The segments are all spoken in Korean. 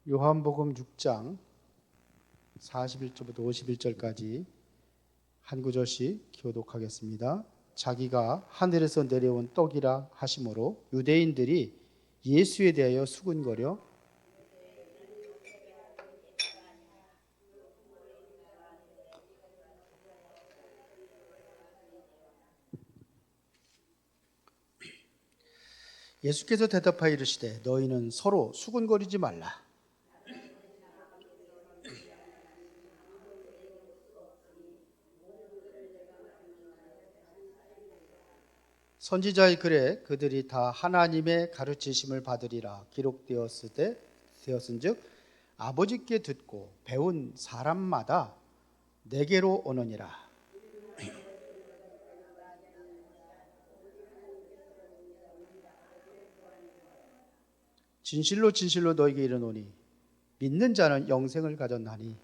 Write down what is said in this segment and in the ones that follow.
요한복음 6장 41절부터 51절까지 한 구절씩 교독하겠습니다. 자기가 하늘에서 내려온 떡이라 하심으로 유대인들이 예수에 대하여 수군거려 예수께서 대답하여 이르시되 너희는 서로 수군거리지 말라. 선지자의 글에 그들이 다 하나님의 가르치심을 받으리라 기록되었은즉 아버지께 듣고 배운 사람마다 내게로 오느니라. 진실로 진실로 너희에게 이르노니 믿는 자는 영생을 가졌나니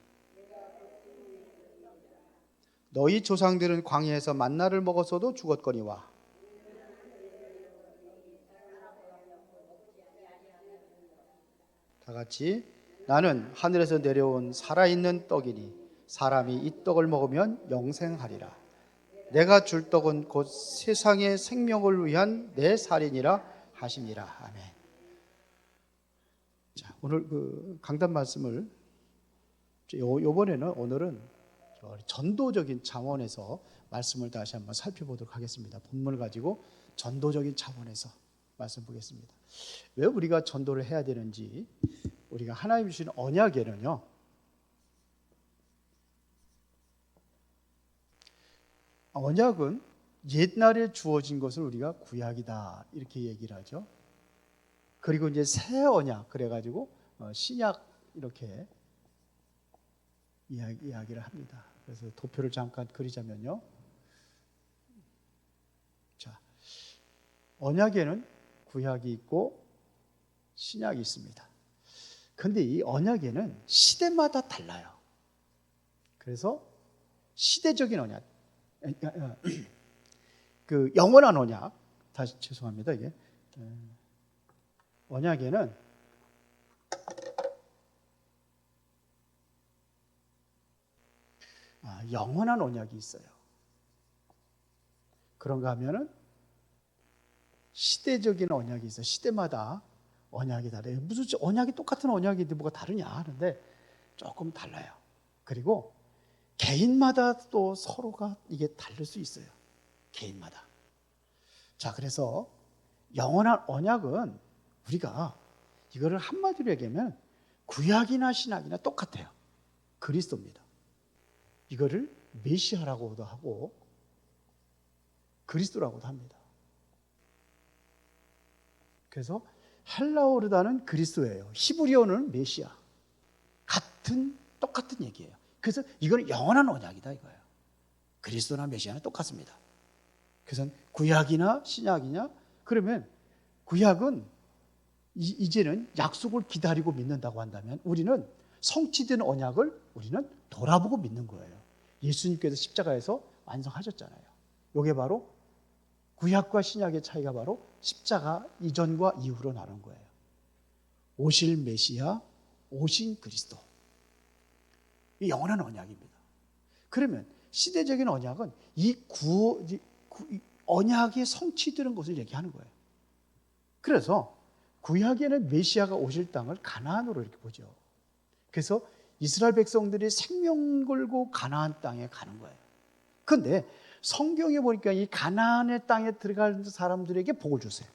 너희 조상들은 광야에서 만나를 먹었어도 죽었거니와 다 같이 나는 하늘에서 내려온 살아있는 떡이니 사람이 이 떡을 먹으면 영생하리라. 내가 줄 떡은 곧 세상의 생명을 위한 내 살이니라 하시니라. 아멘. 자, 오늘 그 강단 말씀을 오늘은 전도적인 차원에서 말씀을 다시 한번 살펴보도록 하겠습니다. 본문을 가지고 전도적인 차원에서 말씀 보겠습니다. 왜 우리가 전도를 해야 되는지, 우리가 하나님 주신 언약에는요, 언약은 옛날에 주어진 것을 우리가 구약이다 이렇게 얘기를 하죠. 그리고 이제 새 언약 그래가지고 신약 이렇게 이야기를 합니다. 그래서 도표를 잠깐 그리자면요, 자, 언약에는 구약이 있고 신약이 있습니다. 그런데 이 언약에는 시대마다 달라요. 그래서 시대적인 언약, 그 영원한 언약, 다시 죄송합니다, 이게 언약에는 영원한 언약이 있어요. 그런가 하면은 시대적인 언약이 있어요. 시대마다 언약이 달라요. 무슨 언약이 똑같은 언약인데 뭐가 다르냐 하는데 조금 달라요. 그리고 개인마다 또 서로가 이게 다를 수 있어요. 개인마다. 자, 그래서 영원한 언약은 우리가 이거를 한마디로 얘기하면 구약이나 신약이나 똑같아요. 그리스도입니다. 이거를 메시아라고도 하고 그리스도라고도 합니다. 그래서 헬라어로다는 그리스도예요. 히브리어는 메시아. 똑같은 얘기예요. 그래서 이건 영원한 언약이다 이거예요. 그리스도나 메시아는 똑같습니다. 그래서 구약이나 신약이냐? 그러면 구약은 이제는 약속을 기다리고 믿는다고 한다면 우리는 성취된 언약을 우리는 돌아보고 믿는 거예요. 예수님께서 십자가에서 완성하셨잖아요. 이게 바로 구약과 신약의 차이가 바로 십자가 이전과 이후로 나눈 거예요. 오실 메시아, 오신 그리스도. 이 영원한 언약입니다. 그러면 시대적인 언약은 이 언약이 성취되는 것을 얘기하는 거예요. 그래서 구약에는 메시아가 오실 땅을 가나안으로 이렇게 보죠. 그래서 이스라엘 백성들이 생명 걸고 가나안 땅에 가는 거예요. 그런데 성경에 보니까 이 가나안의 땅에 들어가는 사람들에게 복을 줬어요.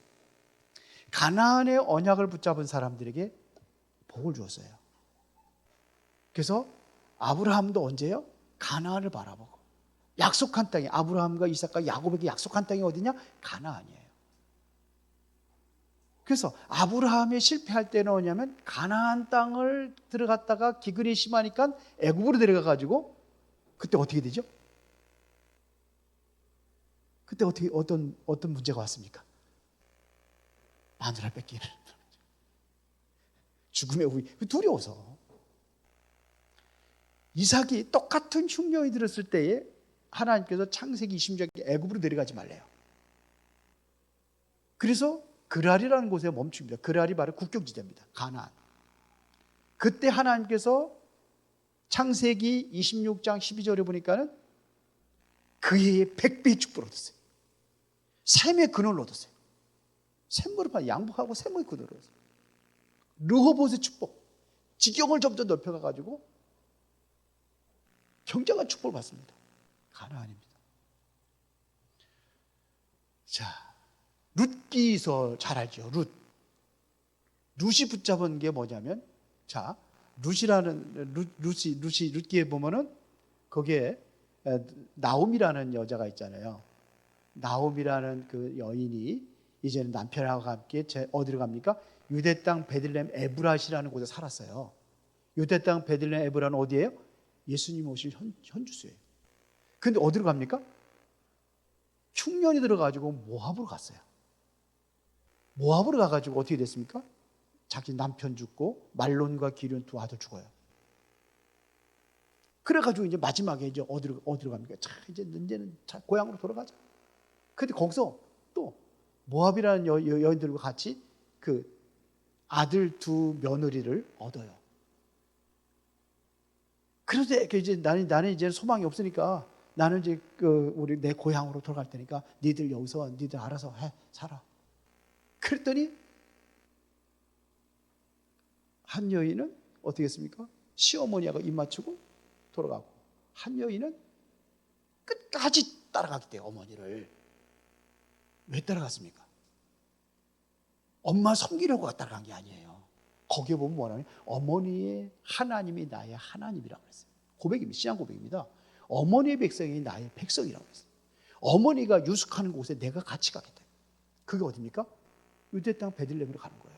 가나안의 언약을 붙잡은 사람들에게 복을 주었어요. 그래서 아브라함도 언제요? 가나안을 바라보고 약속한 땅이, 아브라함과 이삭과 야곱에게 약속한 땅이 어디냐? 가나안이에요. 그래서 아브라함이 실패할 때는 뭐냐면 가나안 땅을 들어갔다가 기근이 심하니까 애굽으로 들어가가지고 그때 어떻게 되죠? 그때 어떤 문제가 왔습니까? 마누라 뺏기는 죽음의 우위, 두려워서. 이삭이 똑같은 흉년이 들었을 때에 하나님께서 창세기 20장에 애굽으로 내려가지 말래요. 그래서 그랄이라는 곳에 멈춥니다. 그랄이 바로 국경지대입니다. 가나안. 그때 하나님께서 창세기 26장 12절에 보니까는 그 해에 100배의 축복을 얻었어요. 샘의 근원을 얻었어요. 샘물을 양복하고 샘의 근원을 얻었어요. 르호봇의 축복, 지경을 점점 넓혀가가지고 굉장한 축복을 받습니다. 가나안입니다. 자, 룻기서 잘 알죠. 룻이 붙잡은 게 뭐냐면, 자, 룻기에 보면은 거기에 나옴이라는 여자가 있잖아요. 나옴이라는 그 여인이 이제는 남편하고 함께 어디로 갑니까? 유대 땅 베들레헴 에브라시라는 곳에 살았어요. 유대 땅 베들레헴 에브라는 어디예요? 예수님 오실 현주소예요. 근데 어디로 갑니까? 흉년이 들어가지고 모압으로 갔어요. 모압으로 가가지고 어떻게 됐습니까? 자기 남편 죽고 말론과 기륜 두 아들 죽어요. 그래가지고 이제 마지막에 이제 어디로 갑니까? 자, 이제는 고향으로 돌아가자. 근데 거기서 또 모압이라는 여인들과 같이 그 아들 두 며느리를 얻어요. 그런데 이제 나는 이제 소망이 없으니까 나는 이제 우리 내 고향으로 돌아갈 테니까 니들 여기서 니들 알아서 살아. 그랬더니 한 여인은 어떻게 했습니까? 시어머니하고 입 맞추고 돌아가고, 한 여인은 끝까지 따라가기 때문에 어머니를. 왜 따라갔습니까? 엄마 섬기려고 따라간 게 아니에요. 거기에 보면 뭐냐면 어머니의 하나님이 나의 하나님이라고 그랬어요. 고백입니다. 신앙 고백입니다. 어머니의 백성이 나의 백성이라고 했어요. 어머니가 유숙하는 곳에 내가 같이 가겠다. 그게 어디입니까? 유대 땅 베들레헴으로 가는 거예요.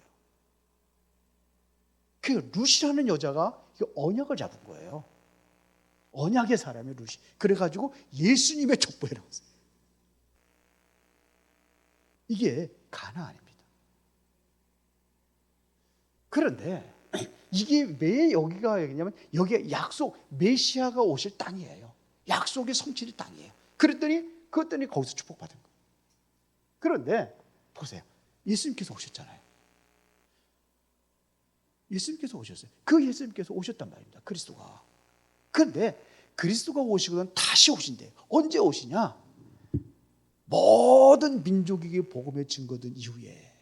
그 룻이라는 여자가 언약을 잡은 거예요. 언약의 사람이 룻이. 그래가지고 예수님의 족보에 나왔어요. 이게 가나안입니다. 그런데 이게 왜 여기가 여기냐면 여기가 약속, 메시아가 오실 땅이에요. 약속의 성취의 땅이에요. 그랬더니 거기서 축복받은 거예요. 그런데 보세요. 예수님께서 오셨잖아요. 예수님께서 오셨어요. 그 예수님께서 오셨단 말입니다. 그리스도가. 그런데 그리스도가 오시고는 다시 오신대요. 언제 오시냐? 모든 민족에게 복음의 증거된 이후에.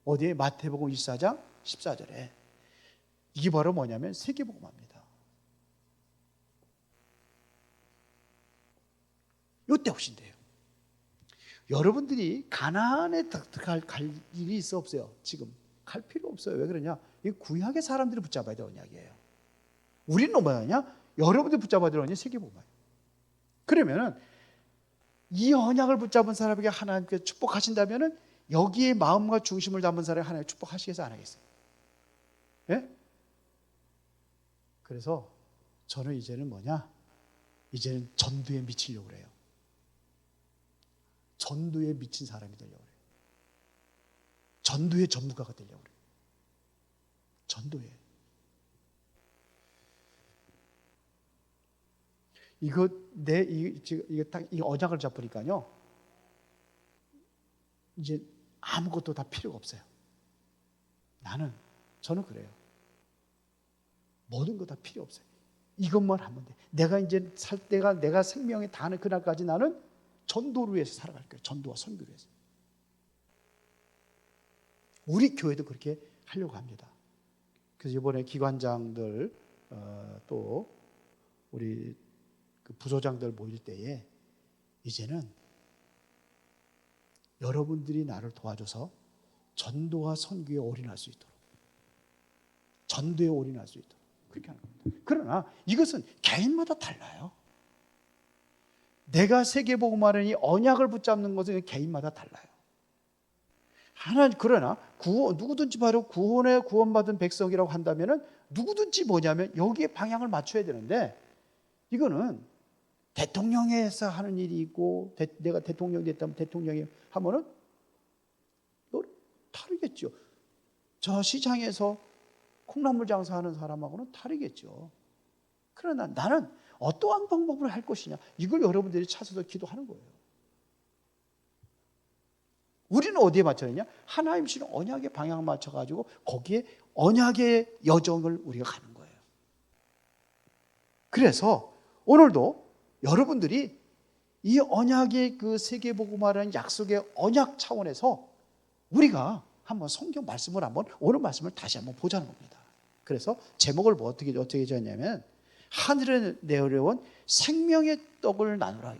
어디에? 마태복음 24장 14절에. 이게 바로 뭐냐면 세계복음화입니다. 이때 오신대요. 여러분들이 가나안에 갈 일이 있어 없어요? 지금 갈 필요 없어요. 왜 그러냐? 이 구약의 사람들이 붙잡아야 될 언약이에요. 우리는 뭐냐? 여러분들이 붙잡아야 될 언약이 세계복음화예요. 그러면은 이 언약을 붙잡은 사람에게 하나님께서 축복하신다면은 여기에 마음과 중심을 담은 사람이 하나님 축복하시겠어요? 안 하겠어요? 예? 그래서 저는 이제는 뭐냐? 이제는 전도에 미치려고 그래요. 전도에 미친 사람이 되려고 그래요. 전도의 전문가가 되려고 그래요. 전도에. 이거 이 언약을 잡으니까요. 이제 아무것도 다 필요가 없어요. 저는 그래요. 모든 거 다 필요 없어요. 이것만 하면 돼. 내가 이제 살 때가 내가 생명이 다하는 그날까지 나는 전도를 위해서 살아갈 거예요. 전도와 선교를 위해서. 우리 교회도 그렇게 하려고 합니다. 그래서 이번에 기관장들 또 우리 그 부소장들 모일 때에 이제는 여러분들이 나를 도와줘서 전도와 선교에 올인할 수 있도록, 전도에 올인할 수 있도록 그렇게 하는 겁니다. 그러나 이것은 개인마다 달라요. 내가 세계복음화라는 이 언약을 붙잡는 것은 개인마다 달라요. 그러나 누구든지 바로 구원받은 백성이라고 한다면은 누구든지 뭐냐면 여기에 방향을 맞춰야 되는데, 이거는 대통령에서 하는 일이 있고 내가 대통령이 됐다면 대통령이 하면은 다르겠죠. 저 시장에서 콩나물 장사하는 사람하고는 다르겠죠. 그러나 나는 어떠한 방법을 할 것이냐, 이걸 여러분들이 찾아서 기도하는 거예요. 우리는 어디에 맞춰야 되냐? 하나님 주시는 언약의 방향을 맞춰가지고 거기에 언약의 여정을 우리가 가는 거예요. 그래서 오늘도 여러분들이 이 언약의 그 세계복음화라는 약속의 언약 차원에서 우리가 한번 성경 말씀을 한번 오늘 말씀을 다시 한번 보자는 겁니다. 그래서 제목을 뭐 어떻게 지었냐면 하늘에 내려온 생명의 떡을 나누라.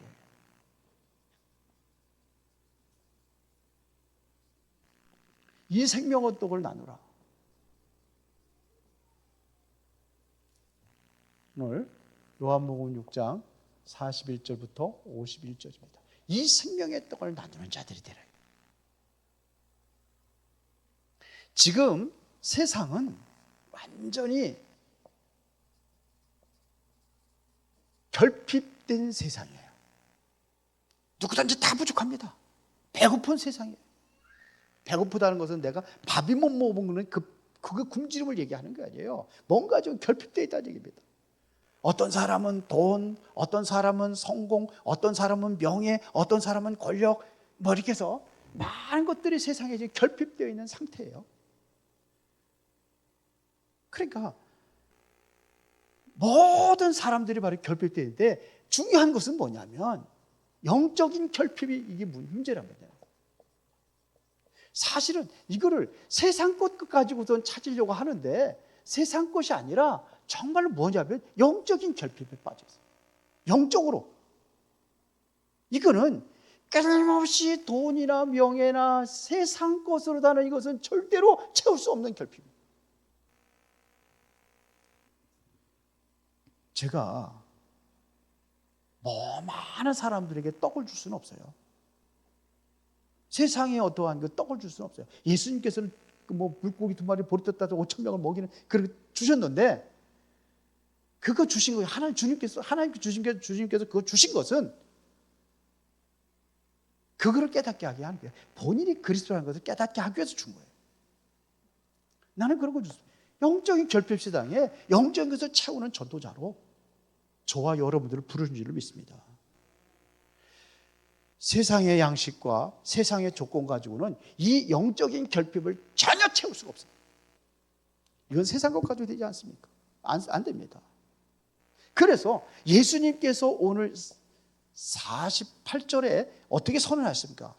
이 생명의 떡을 나누라. 오늘 요한복음 6장 41절부터 51절입니다. 이 생명의 떡을 나누는 자들이 되라. 지금 세상은 완전히 결핍된 세상이에요. 누구든지 다 부족합니다. 배고픈 세상이에요. 배고프다는 것은 내가 밥이 못 먹으면 그거 굶주림을 얘기하는 게 아니에요. 뭔가 좀 결핍되어 있다는 얘기입니다. 어떤 사람은 돈, 어떤 사람은 성공, 어떤 사람은 명예, 어떤 사람은 권력, 뭐 이렇게 해서 많은 것들이 세상에 지금 결핍되어 있는 상태예요. 그러니까 모든 사람들이 바로 결핍되어 있는데 중요한 것은 뭐냐면 영적인 결핍이 이게 문제란 말이에요. 사실은 이거를 세상 것 가지고선 찾으려고 하는데 세상 것이 아니라 정말로 뭐냐면 영적인 결핍에 빠져 있어요. 영적으로. 이거는 끊임없이 돈이나 명예나 세상 것으로 다는 이것은 절대로 채울 수 없는 결핍입니다. 제가 많은 사람들에게 떡을 줄 수는 없어요. 세상에 어떠한 그 떡을 줄 수는 없어요. 예수님께서는 뭐 물고기 2마리 보리떡 따서 5,000명을 먹이는 그렇게 주셨는데 그거 주신 거예요. 주님께서 그거 주신 것은 그거를 깨닫게 하게 하는 거예요. 본인이 그리스도라는 것을 깨닫게 하기 위해서 준 거예요. 나는 그런 걸 줬어요. 영적인 결핍 시당에 영적인 것을 채우는 전도자로 저와 여러분들을 부르신 줄을 믿습니다. 세상의 양식과 세상의 조건 가지고는 이 영적인 결핍을 전혀 채울 수가 없어요. 이건 세상 것 가지고 되지 않습니까? 안 됩니다. 그래서 예수님께서 오늘 48절에 어떻게 선언하십니까?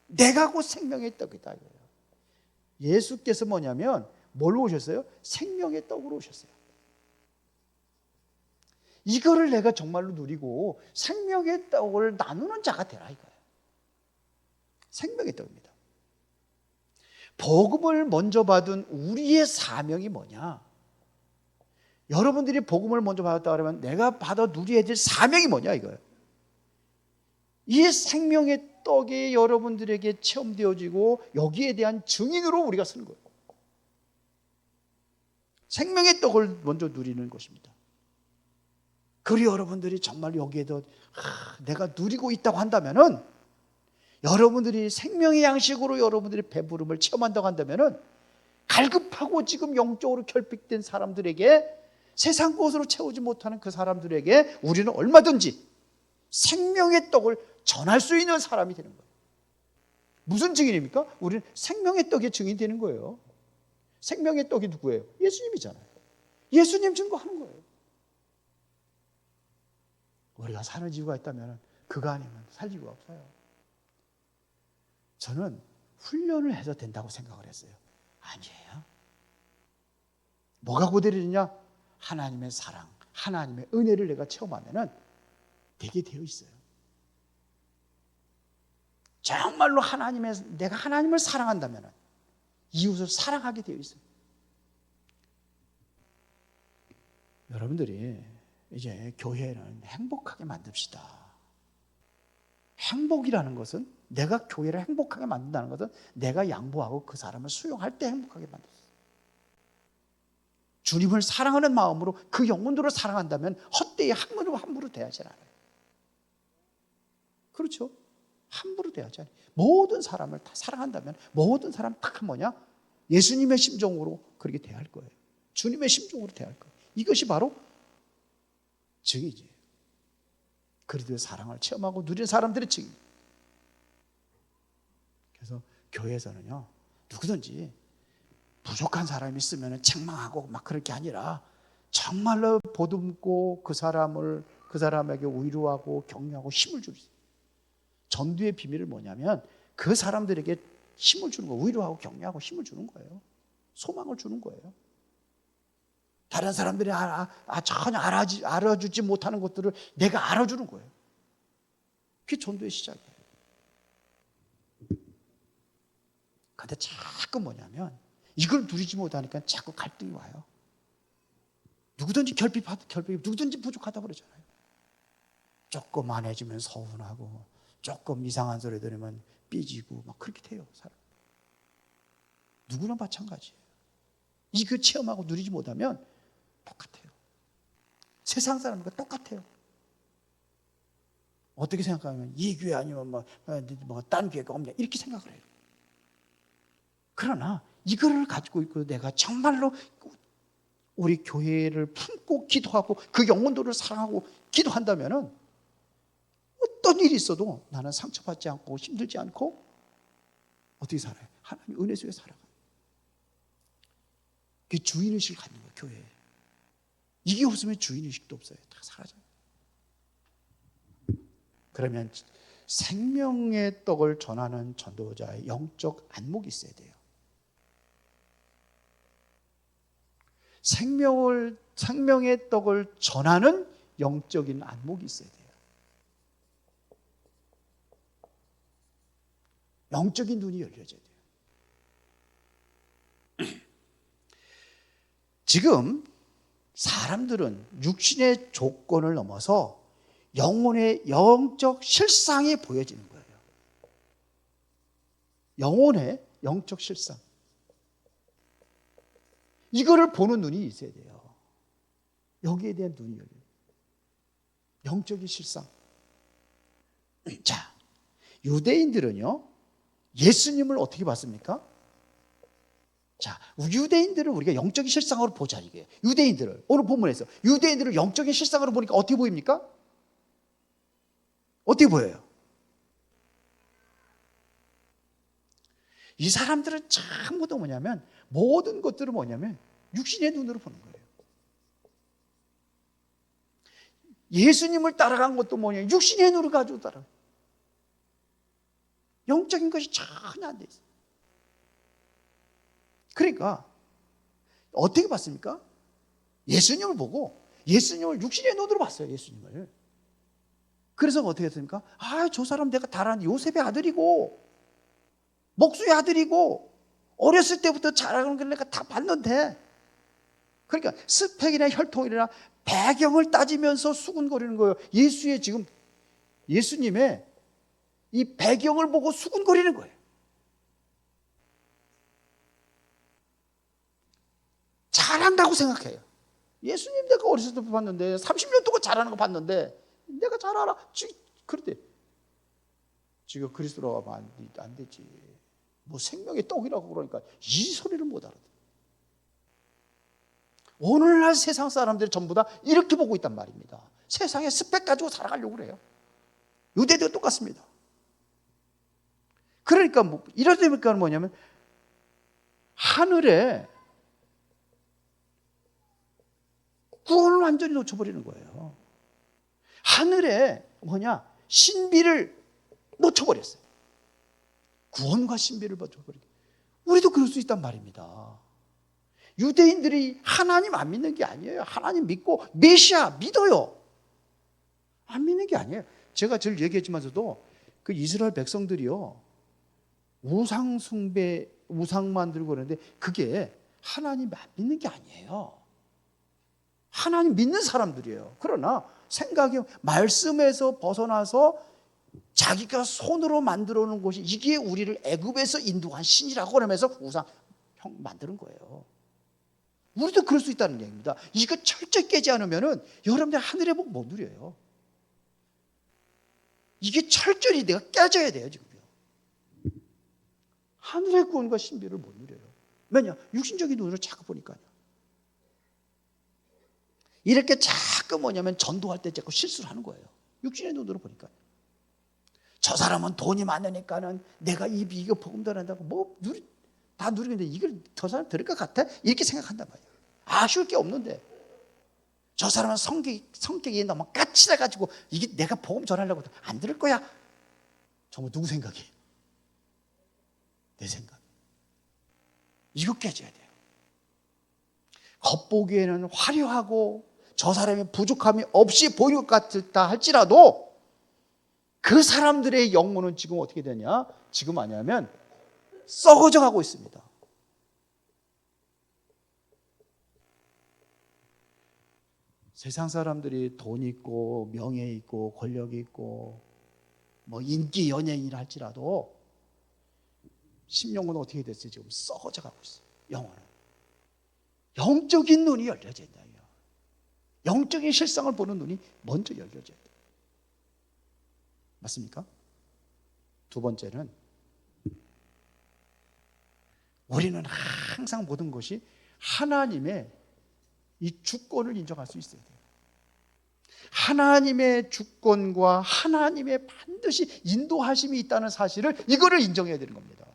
내가 곧 생명의 떡이다. 예수께서 뭐냐면 뭘로 오셨어요? 생명의 떡으로 오셨어요. 이거를 내가 정말로 누리고 생명의 떡을 나누는 자가 되라 이거예요. 생명의 떡입니다. 복음을 먼저 받은 우리의 사명이 뭐냐? 여러분들이 복음을 먼저 받았다 그러면 내가 받아 누려야 될 사명이 뭐냐 이거예요. 이 생명의 떡이 여러분들에게 체험되어지고 여기에 대한 증인으로 우리가 서는 거예요. 생명의 떡을 먼저 누리는 것입니다. 그리고 여러분들이 정말 여기에도 내가 누리고 있다고 한다면은 여러분들이 생명의 양식으로 여러분들이 배부름을 체험한다고 한다면은 갈급하고 지금 영적으로 결핍된 사람들에게 세상 것으로 채우지 못하는 그 사람들에게 우리는 얼마든지 생명의 떡을 전할 수 있는 사람이 되는 거예요. 무슨 증인입니까? 우리는 생명의 떡의 증인이 되는 거예요. 생명의 떡이 누구예요? 예수님이잖아요. 예수님 증거하는 거예요. 우리가 사는 이유가 있다면 그거 아니면 살 이유가 없어요. 저는 훈련을 해서 된다고 생각을 했어요. 아니에요. 뭐가 고대리냐? 하나님의 사랑, 하나님의 은혜를 내가 체험하면 되게 되어 있어요. 정말로 내가 하나님을 사랑한다면 이웃을 사랑하게 되어 있어요. 여러분들이 이제 교회는 행복하게 만듭시다. 행복이라는 것은 내가 교회를 행복하게 만든다는 것은 내가 양보하고 그 사람을 수용할 때 행복하게 만들어요. 주님을 사랑하는 마음으로 그 영혼들을 사랑한다면 헛되이 함부로 대하지 않아요. 그렇죠? 함부로 대하지 않아요. 모든 사람을 다 사랑한다면 모든 사람 다 뭐냐? 예수님의 심정으로 그렇게 대할 거예요. 주님의 심정으로 대할 거예요. 이것이 바로 증이지. 그리스도의 사랑을 체험하고 누리는 사람들의 증이. 그래서 교회에서는요, 누구든지 부족한 사람이 있으면 책망하고 막 그럴 게 아니라 정말로 보듬고 그 사람에게 위로하고 격려하고 힘을 주는. 전도의 비밀은 뭐냐면 그 사람들에게 힘을 주는 거예요. 위로하고 격려하고 힘을 주는 거예요. 소망을 주는 거예요. 다른 사람들이 전혀 알아주지 못하는 것들을 내가 알아주는 거예요. 그게 전도의 시작이에요. 근데 자꾸 뭐냐면 이걸 누리지 못하니까 자꾸 갈등이 와요. 누구든지 누구든지 부족하다 그러잖아요. 조금 안 해주면 서운하고 조금 이상한 소리 들으면 삐지고 막 그렇게 돼요. 사람. 누구나 마찬가지예요. 이거 체험하고 누리지 못하면 똑같아요. 세상 사람과 똑같아요. 어떻게 생각하면 이 교회 아니면 딴 교회가 없냐 이렇게 생각을 해요. 그러나 이거를 가지고 있고 내가 정말로 우리 교회를 품고 기도하고 그 영혼들을 사랑하고 기도한다면은 어떤 일이 있어도 나는 상처받지 않고 힘들지 않고 어떻게 살아요? 하나님 은혜 속에 살아가요. 그게 주인의식을 갖는 거예요. 교회에. 이게 없으면 주인의식도 없어요. 다 사라져요. 그러면 생명의 떡을 전하는 전도자의 영적 안목이 있어야 돼요. 생명의 떡을 전하는 영적인 안목이 있어야 돼요. 영적인 눈이 열려져야 돼요. 지금 사람들은 육신의 조건을 넘어서 영혼의 영적 실상이 보여지는 거예요. 영혼의 영적 실상. 이거를 보는 눈이 있어야 돼요. 여기에 대한 눈이 열려요. 영적인 실상. 자, 유대인들은요, 예수님을 어떻게 봤습니까? 자, 유대인들은 우리가 영적인 실상으로 보자, 이게. 유대인들을, 오늘 본문에서 유대인들을 영적인 실상으로 보니까 어떻게 보입니까? 어떻게 보여요? 이 사람들은 전부 다 뭐냐면, 모든 것들은 뭐냐면, 육신의 눈으로 보는 거예요. 예수님을 따라간 것도 뭐냐, 육신의 눈을 가지고 따라가요. 영적인 것이 전혀 안 돼 있어요. 그러니까 어떻게 봤습니까? 예수님을 보고 예수님을 육신의 눈으로 봤어요. 예수님을. 그래서 어떻게 했습니까? 저 사람 내가 다 아는 요셉의 아들이고 목수의 아들이고 어렸을 때부터 자라는 걸 내가 다 봤는데, 그러니까 스펙이나 혈통이나 배경을 따지면서 수군거리는 거예요. 예수님의 이 배경을 보고 수군거리는 거예요. 잘한다고 생각해요. 예수님 내가 어렸을 때 봤는데 30년 동안 잘하는 거 봤는데 내가 잘 알아. 그런데 지금 그리스도로 가면 안 되지. 뭐 생명의 떡이라고 그러니까 이 소리를 못 알아듣어요. 오늘날 세상 사람들이 전부 다 이렇게 보고 있단 말입니다. 세상에 스펙 가지고 살아가려고 그래요. 유대도 똑같습니다. 그러니까 이러니까 뭐냐면 하늘에 구원을 완전히 놓쳐버리는 거예요. 하늘에 신비를 놓쳐버렸어요. 구원과 신비를 놓쳐버리고. 우리도 그럴 수 있단 말입니다. 유대인들이 하나님 안 믿는 게 아니에요. 하나님 믿고 메시아 믿어요. 안 믿는 게 아니에요. 제가 늘 얘기했지만서도 그 이스라엘 백성들이요, 우상 숭배, 우상 만들고 그러는데 그게 하나님 안 믿는 게 아니에요. 하나님 믿는 사람들이에요. 그러나 생각이 말씀에서 벗어나서 자기가 손으로 만들어 놓은 것이 이게 우리를 애굽에서 인도한 신이라고 그러면서 우상 만드는 거예요. 우리도 그럴 수 있다는 얘기입니다. 이거 철저히 깨지 않으면은 여러분들 하늘의 복 못 누려요. 이게 철저히 내가 깨져야 돼요, 지금요. 하늘의 구원과 신비를 못 누려요. 왜냐? 육신적인 눈으로 자꾸 보니까요. 이렇게 자꾸 전도할 때 자꾸 실수를 하는 거예요. 육신의 눈으로 보니까. 저 사람은 돈이 많으니까는 내가 이거 복음 전한다고 다 누리는데 이걸 저 사람 들을 것 같아? 이렇게 생각한단 말이에요. 아쉬울 게 없는데. 저 사람은 성격이 너무 까칠해가지고 이게 내가 복음 전하려고 안 들을 거야. 정말 누구 생각이에요? 내 생각. 이거 깨져야 돼요. 겉보기에는 화려하고 저 사람의 부족함이 없이 보일 것 같다 할지라도 그 사람들의 영혼은 지금 어떻게 되냐? 지금 아니하면 썩어져 가고 있습니다. 세상 사람들이 돈 있고 명예 있고 권력이 있고 뭐 인기 연예인이라 할지라도 심령은 어떻게 됐어요? 지금 썩어져 가고 있어요. 영혼은. 영적인 눈이 열려져 있다. 영적인 실상을 보는 눈이 먼저 열려져야 돼요. 맞습니까? 두 번째는 우리는 항상 모든 것이 하나님의 이 주권을 인정할 수 있어야 돼요. 하나님의 주권과 하나님의 반드시 인도하심이 있다는 사실을 이거를 인정해야 되는 겁니다.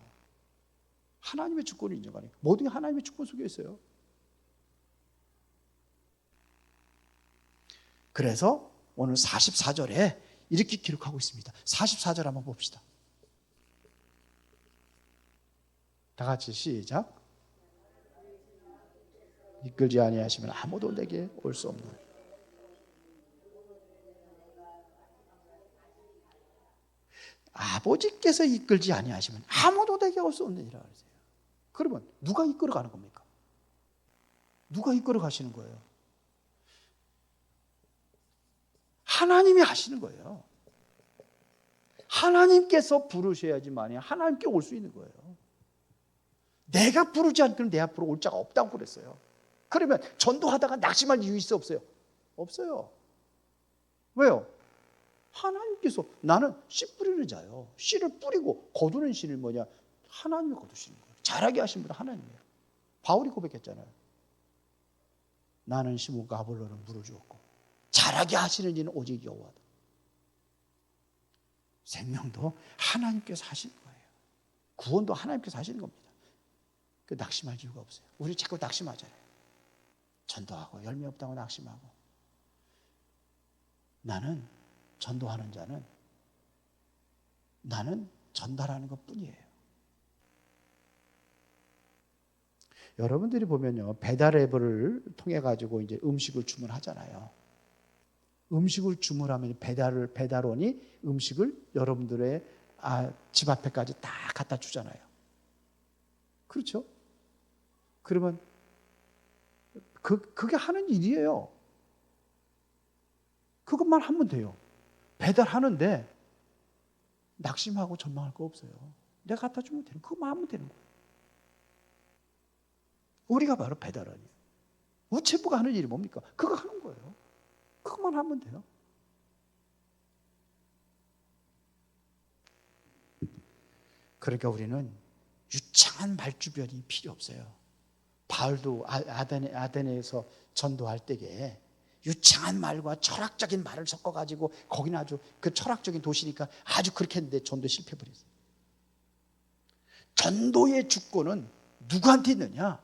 하나님의 주권을 인정하는 모든 게 하나님의 주권 속에 있어요. 그래서 오늘 44절에 이렇게 기록하고 있습니다. 44절 한번 봅시다. 다 같이 시작. 이끌지 아니하시면 아무도 내게 올 수 없는. 아버지께서 이끌지 아니하시면 아무도 내게 올 수 없느니라 그러세요. 그러면 누가 이끌어가는 겁니까? 누가 이끌어 가시는 거예요? 하나님이 하시는 거예요. 하나님께서 부르셔야지만 하나님께 올 수 있는 거예요. 내가 부르지 않고는 내 앞으로 올 자가 없다고 그랬어요. 그러면 전도하다가 낙심할 이유 있어 없어요? 없어요. 왜요? 하나님께서 나는 씨 뿌리는 자요. 씨를 뿌리고 거두는 씨는 뭐냐? 하나님이 거두시는 거예요. 잘하게 하신 분은 하나님이에요. 바울이 고백했잖아요. 나는 심고 아볼로는 물을 주었고 잘하게 하시는 이는 오직 여호와다. 생명도 하나님께서 하시는 거예요. 구원도 하나님께서 하시는 겁니다. 그 낙심할 이유가 없어요. 우리 자꾸 낙심하잖아요. 전도하고 열매 없다고 낙심하고. 나는 전도하는 자는 나는 전달하는 것뿐이에요. 여러분들이 보면요, 배달 앱을 통해 가지고 이제 음식을 주문하잖아요. 음식을 주문하면 배달원이 음식을 여러분들의 집 앞에까지 다 갖다 주잖아요. 그렇죠? 그러면 그게 하는 일이에요. 그것만 하면 돼요. 배달하는데 낙심하고 전망할 거 없어요. 내가 갖다 주면 되는, 그것만 하면 되는 거예요. 우리가 바로 배달원이에요. 우체부가 하는 일이 뭡니까? 그거 하는 거예요. 그것만 하면 돼요. 그러니까 우리는 유창한 말주변이 필요 없어요. 바울도 아데네에서 전도할 때에 유창한 말과 철학적인 말을 섞어가지고 거기는 아주 그 철학적인 도시니까 아주 그렇게 했는데 전도에 실패해버렸어요. 전도의 주권은 누구한테 있느냐?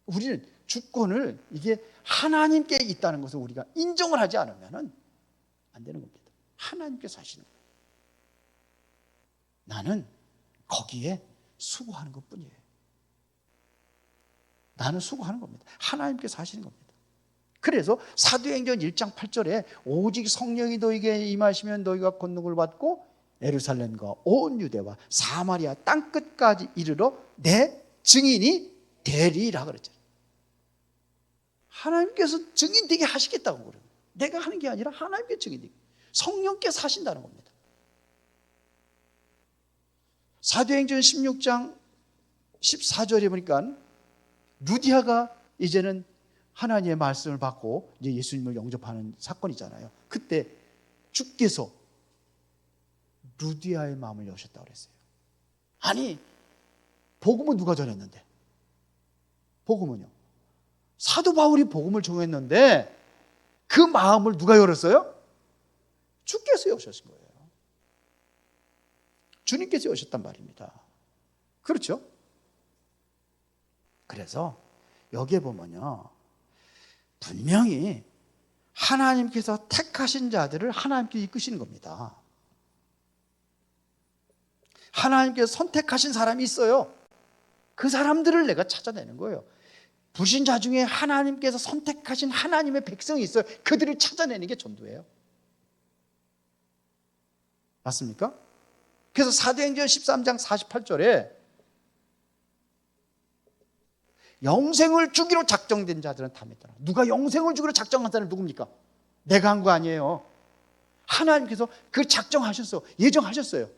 우리는 주권을 이게 하나님께 있다는 것을 우리가 인정을 하지 않으면 안 되는 겁니다. 하나님께서 하시는 거예요. 나는 거기에 수고하는 것뿐이에요. 나는 수고하는 겁니다. 하나님께서 하시는 겁니다. 그래서 사도행전 1장 8절에 오직 성령이 너희에게 임하시면 너희가 권능을 받고 예루살렘과 온 유대와 사마리아 땅끝까지 이르러 내 증인이 되리라 그랬잖아요. 하나님께서 증인되게 하시겠다고 그래요. 내가 하는 게 아니라 하나님께 증인되게. 성령께서 하신다는 겁니다. 사도행전 16장 14절에 보니까 루디아가 이제는 하나님의 말씀을 받고 이제 예수님을 영접하는 사건이잖아요. 그때 주께서 루디아의 마음을 여셨다고 그랬어요. 아니, 복음은 누가 전했는데? 복음은요? 사도 바울이 복음을 전했는데 그 마음을 누가 열었어요? 주께서 여셨은 거예요. 주님께서 여셨단 말입니다. 그렇죠? 그래서 여기에 보면요, 분명히 하나님께서 택하신 자들을 하나님께 이끄시는 겁니다. 하나님께서 선택하신 사람이 있어요. 그 사람들을 내가 찾아내는 거예요. 불신자 중에 하나님께서 선택하신 하나님의 백성이 있어요. 그들을 찾아내는 게 전도예요. 맞습니까? 그래서 사도행전 13장 48절에 영생을 주기로 작정된 자들은 다 믿더라. 누가 영생을 주기로 작정한 사람은 누굽니까? 내가 한 거 아니에요. 하나님께서 그 작정하셨어요. 예정하셨어요.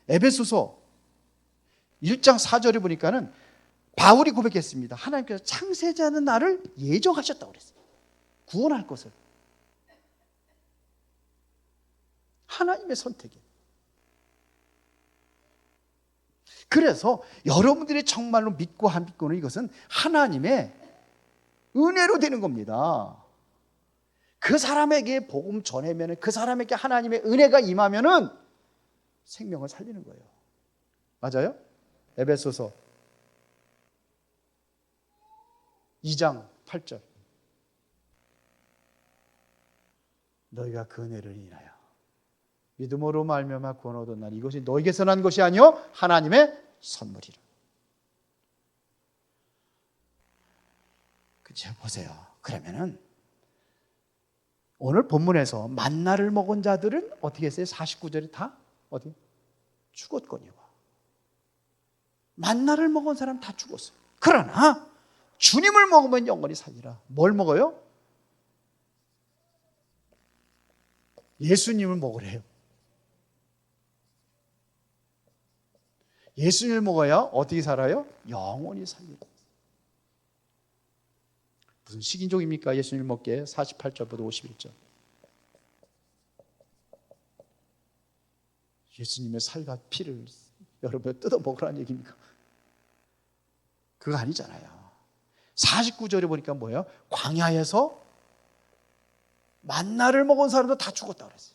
에베소서 1장 4절에 보니까는 바울이 고백했습니다. 하나님께서 창세자는 나를 예정하셨다고 그랬어요. 구원할 것을. 하나님의 선택이에요. 그래서 여러분들이 정말로 믿고 안 믿고는 이것은 하나님의 은혜로 되는 겁니다. 그 사람에게 복음 전하면, 그 사람에게 하나님의 은혜가 임하면은 생명을 살리는 거예요. 맞아요? 에베소서 2장 8절. 너희가 그 은혜를 인하여 믿음으로 말미암아 구원 얻었나니 이것이 너희에게서 난 것이 아니요 하나님의 선물이라. 그죠? 보세요. 그러면은 오늘 본문에서 만나를 먹은 자들은 어떻게 했어요? 49절에 다 어디? 죽었거니와. 만나를 먹은 사람 다 죽었어요. 그러나 주님을 먹으면 영원히 살리라. 뭘 먹어요? 예수님을 먹으래요. 예수님을 먹어야 어떻게 살아요? 영원히 살리라. 무슨 식인종입니까? 예수님을 먹게. 48절부터 51절. 예수님의 살과 피를 여러분 뜯어 먹으라는 얘기입니까? 그거 아니잖아요. 49절에 보니까 뭐예요? 광야에서 만나를 먹은 사람도 다 죽었다 그랬어요.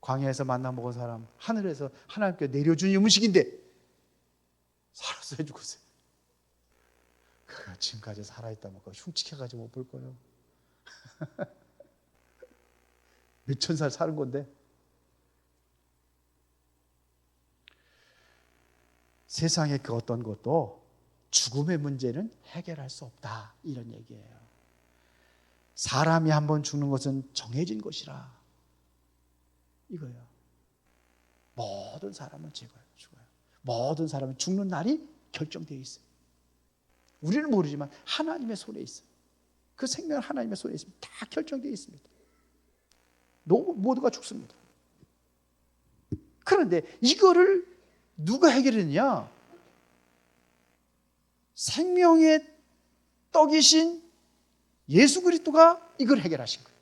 광야에서 만나 먹은 사람, 하늘에서 하나님께 내려준 음식인데 살았어요, 죽었어요? 그가 지금까지 살아있다면 그거 흉측해가지고 못 볼 거예요. 몇천 살 사는 건데. 세상의 그 어떤 것도 죽음의 문제는 해결할 수 없다, 이런 얘기예요. 사람이 한번 죽는 것은 정해진 것이라 이거예요. 모든 사람은 죽어요. 모든 사람은 죽는 날이 결정되어 있어요. 우리는 모르지만 하나님의 손에 있어요. 그 생명은 하나님의 손에 있습니다. 다 결정되어 있습니다. 모두가 죽습니다. 그런데 이거를 누가 해결했느냐? 생명의 떡이신 예수 그리스도가 이걸 해결하신 거예요.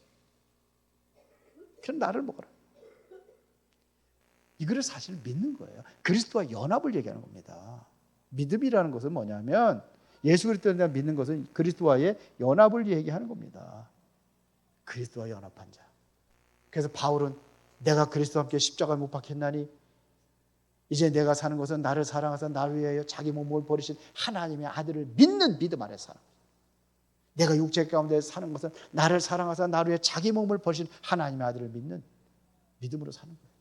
그럼 나를 먹어라. 이거를 사실 믿는 거예요. 그리스도와 연합을 얘기하는 겁니다. 믿음이라는 것은 뭐냐면 예수 그리스도에 대한 믿는 것은 그리스도와의 연합을 얘기하는 겁니다. 그리스도와 연합한 자. 그래서 바울은 내가 그리스도와 함께 십자가에 못 박혔나니 이제 내가 사는 것은 나를 사랑하사 나를 위하여 자기 몸을 버리신 하나님의 아들을 믿는 믿음 안에서 사는 거예요. 내가 육체 가운데 사는 것은 나를 사랑하사 나를 위해 자기 몸을 버리신 하나님의 아들을 믿는 믿음으로 사는 거예요.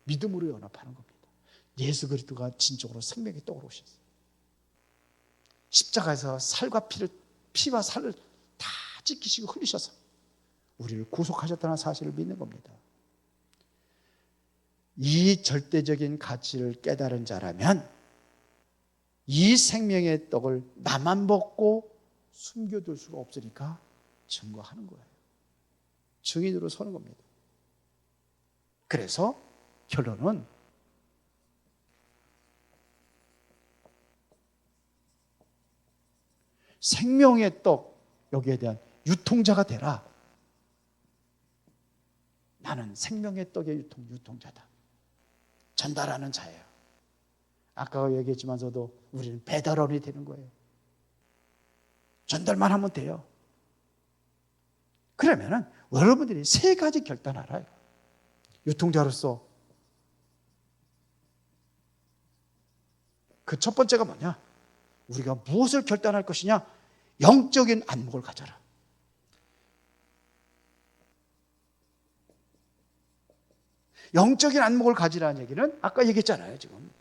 믿음으로 연합하는 겁니다. 예수 그리스도가 진정으로 생명의 떡으로 오셨어요. 십자가에서 피와 살을 다 찢기시고 흘리셔서 우리를 구속하셨다는 사실을 믿는 겁니다. 이 절대적인 가치를 깨달은 자라면 이 생명의 떡을 나만 먹고 숨겨둘 수가 없으니까 증거하는 거예요. 증인으로 서는 겁니다. 그래서 결론은 생명의 떡, 여기에 대한 유통자가 되라. 나는 생명의 떡의 유통자다. 전달하는 자예요. 아까 얘기했지만서도 우리는 배달원이 되는 거예요. 전달만 하면 돼요. 그러면은 여러분들이 세 가지 결단 알아요. 유통자로서 그 첫 번째가 뭐냐? 우리가 무엇을 결단할 것이냐? 영적인 안목을 가져라. 영적인 안목을 가지라는 얘기는 아까 얘기했잖아요. 지금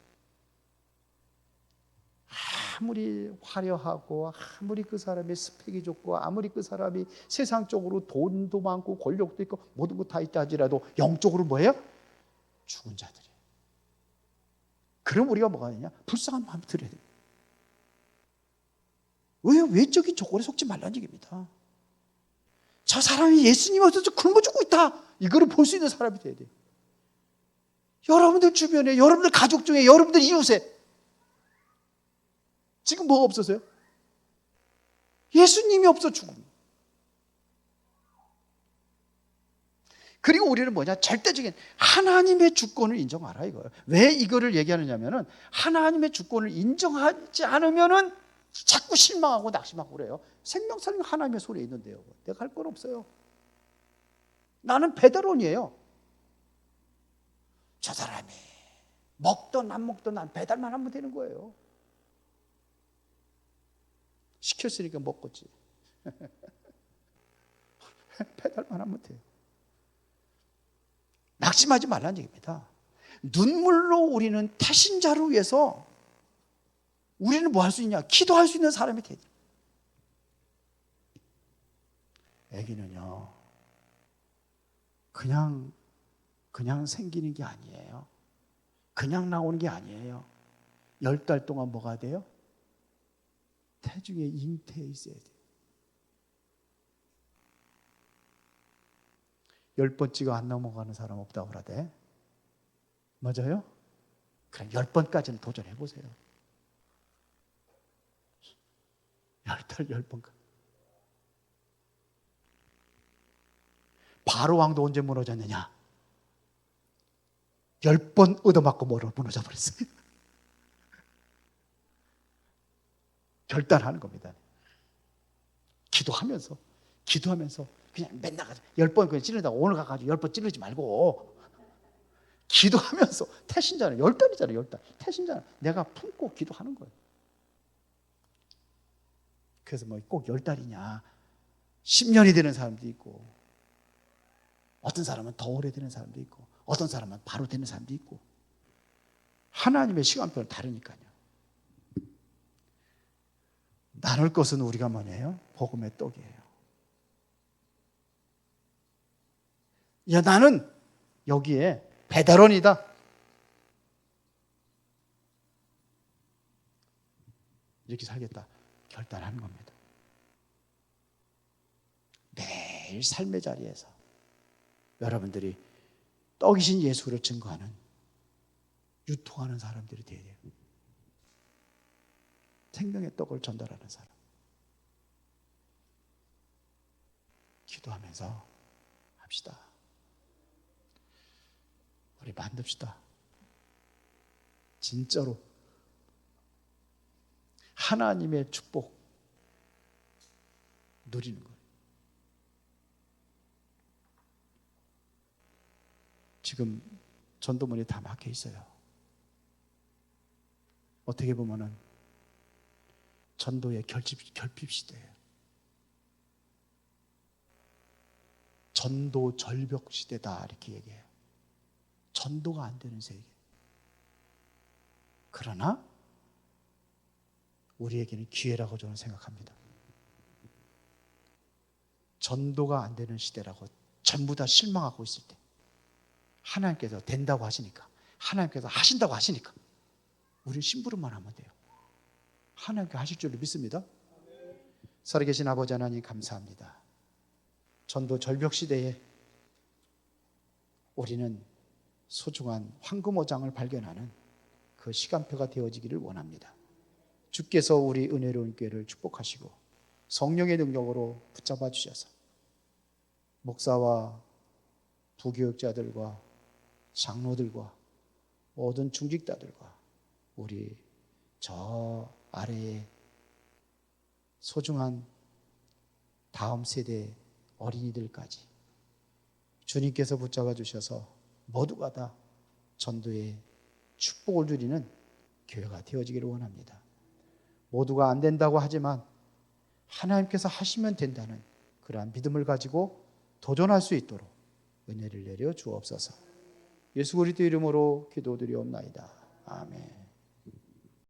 아무리 화려하고 아무리 그 사람의 스펙이 좋고 아무리 그 사람이 세상적으로 돈도 많고 권력도 있고 모든 것 다 있다 하지라도 영적으로 뭐예요? 죽은 자들이에요. 그럼 우리가 뭐가 되냐? 불쌍한 마음이 들어야 돼요. 왜? 외적인 조건에 속지 말라는 얘기입니다. 저 사람이 예수님 없어서 굶어 죽고 있다, 이거를 볼 수 있는 사람이 돼야 돼요. 여러분들 주변에, 여러분들 가족 중에, 여러분들 이웃에 지금 뭐가 없어서요? 예수님이 없어 죽음. 그리고 우리는 뭐냐? 절대적인 하나님의 주권을 인정하라 이거예요. 왜 이거를 얘기하느냐면은 하나님의 주권을 인정하지 않으면은 자꾸 실망하고 낙심하고 그래요. 생명살림 하나님의 손에 있는데요. 내가 할 건 없어요. 나는 배달원이에요. 저 사람이 먹던 안 먹던 난 배달만 하면 되는 거예요. 시켰으니까 먹겠지. 배달만 하면 돼요. 낙심하지 말라는 얘기입니다. 눈물로 우리는 태신자를 위해서 우리는 뭐 할 수 있냐? 기도할 수 있는 사람이 돼야 돼요. 아기는요, 그냥 생기는 게 아니에요. 그냥 나오는 게 아니에요. 10달 동안 뭐가 돼요? 태중에 잉태해 있어야 돼요. 10번째가 안 넘어가는 사람 없다고 그러대. 맞아요? 그럼 10번까지는 도전해 보세요. 10달 10번까지. 바로 왕도 언제 무너졌느냐? 10번 얻어맞고 무너져 버렸어요. 결단하는 겁니다. 기도하면서 그냥 맨날 10번 그냥 찌른다고 오늘 가가지고 10번 찌르지 말고 기도하면서, 태신자는 10달이잖아요. 10달. 태신자는 내가 품고 기도하는 거예요. 그래서 뭐 꼭 10달이냐 10년이 되는 사람도 있고, 어떤 사람은 더 오래 되는 사람도 있고, 어떤 사람은 바로 되는 사람도 있고, 하나님의 시간표는 다르니까요. 나눌 것은 우리가 뭐냐요? 복음의 떡이에요. 야, 나는 여기에 배달원이다, 이렇게 살겠다 결단하는 겁니다. 매일 삶의 자리에서 여러분들이 떡이신 예수를 증거하는, 유통하는 사람들이 되어야 돼요. 생명의 떡을 전달하는 사람. 기도하면서 합시다. 우리 만듭시다. 진짜로 하나님의 축복 누리는 거예요. 지금 전도문이 다 막혀 있어요. 어떻게 보면은 전도의 결핍 시대예요. 전도 절벽 시대다 이렇게 얘기해요. 전도가 안 되는 세계. 그러나 우리에게는 기회라고 저는 생각합니다. 전도가 안 되는 시대라고 전부 다 실망하고 있을 때 하나님께서 된다고 하시니까, 하나님께서 하신다고 하시니까 우리 심부름만 하면 돼요. 하나님께 하실 줄로 믿습니다. 살아계신 아버지 하나님 감사합니다. 전도 절벽 시대에 우리는 소중한 황금어장을 발견하는 그 시간표가 되어지기를 원합니다. 주께서 우리 은혜로운 교회를 축복하시고 성령의 능력으로 붙잡아 주셔서 목사와 부교육자들과 장로들과 모든 중직자들과 우리 저 아래에 소중한 다음 세대 어린이들까지 주님께서 붙잡아 주셔서 모두가 다 전도의 축복을 누리는 교회가 되어지기를 원합니다. 모두가 안 된다고 하지만 하나님께서 하시면 된다는 그러한 믿음을 가지고 도전할 수 있도록 은혜를 내려 주옵소서. 예수 그리스도 이름으로 기도드리옵나이다. 아멘.